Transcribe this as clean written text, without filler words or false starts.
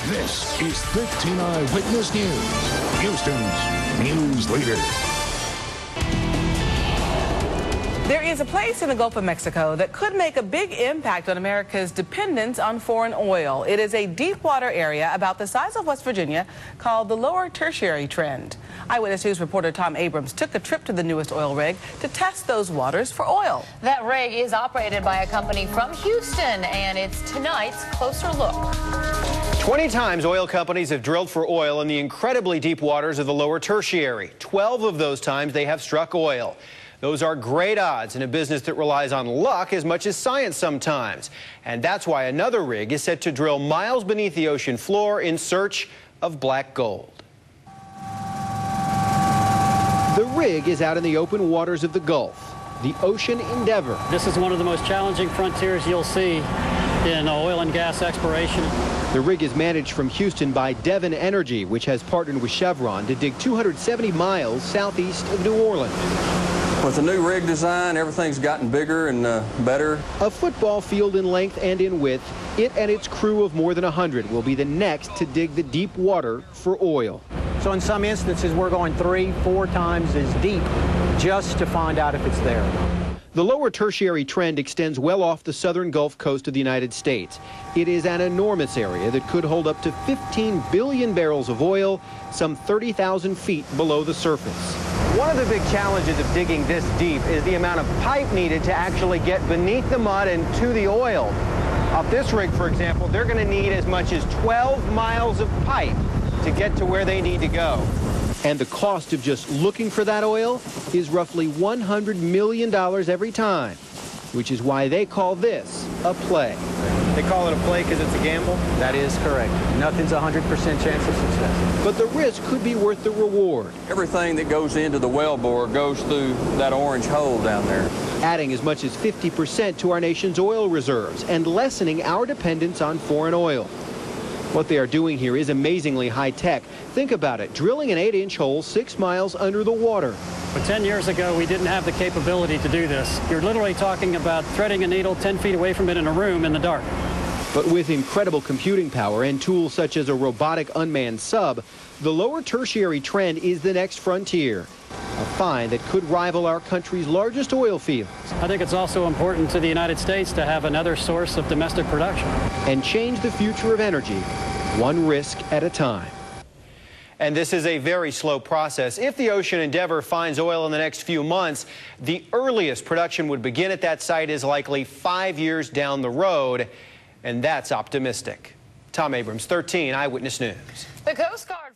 This is 13 Eyewitness News, Houston's news leader. There is a place in the Gulf of Mexico that could make a big impact on America's dependence on foreign oil. It is a deep water area about the size of West Virginia called the Lower Tertiary Trend. Eyewitness News reporter Tom Abrams took a trip to the newest oil rig to test those waters for oil. That rig is operated by a company from Houston, and it's tonight's Closer Look. 20 times oil companies have drilled for oil in the incredibly deep waters of the Lower Tertiary. 12 of those times they have struck oil. Those are great odds in a business that relies on luck as much as science sometimes. And that's why another rig is set to drill miles beneath the ocean floor in search of black gold. The rig is out in the open waters of the Gulf, the Ocean Endeavor. This is one of the most challenging frontiers you'll see in oil and gas exploration. The rig is managed from Houston by Devon Energy, which has partnered with Chevron to dig 270 miles southeast of New Orleans. With the new rig design, everything's gotten bigger and better. A football field in length and in width, it and its crew of more than 100 will be the next to dig the deep water for oil. So in some instances, we're going 3-4 times as deep just to find out if it's there. The Lower Tertiary Trend extends well off the southern Gulf Coast of the United States. It is an enormous area that could hold up to 15 billion barrels of oil, some 30,000 feet below the surface. One of the big challenges of digging this deep is the amount of pipe needed to actually get beneath the mud and to the oil. Off this rig, for example, they're going to need as much as 12 miles of pipe to get to where they need to go. And the cost of just looking for that oil is roughly $100 million every time, which is why they call this a play. They call it a play because it's a gamble? That is correct. Nothing's 100% chance of success. But the risk could be worth the reward. Everything that goes into the wellbore goes through that orange hole down there. Adding as much as 50% to our nation's oil reserves and lessening our dependence on foreign oil. What they are doing here is amazingly high-tech. Think about it, drilling an 8-inch hole 6 miles under the water. But 10 years ago, we didn't have the capability to do this. You're literally talking about threading a needle 10 feet away from it in a room in the dark. But with incredible computing power and tools such as a robotic unmanned sub, the Lower Tertiary Trend is the next frontier. A find that could rival our country's largest oil fields. I think it's also important to the United States to have another source of domestic production. And change the future of energy, one risk at a time. And this is a very slow process. If the Ocean Endeavor finds oil in the next few months, the earliest production would begin at that site is likely 5 years down the road, and that's optimistic. Tom Abrams, 13 Eyewitness News. The Coast Guard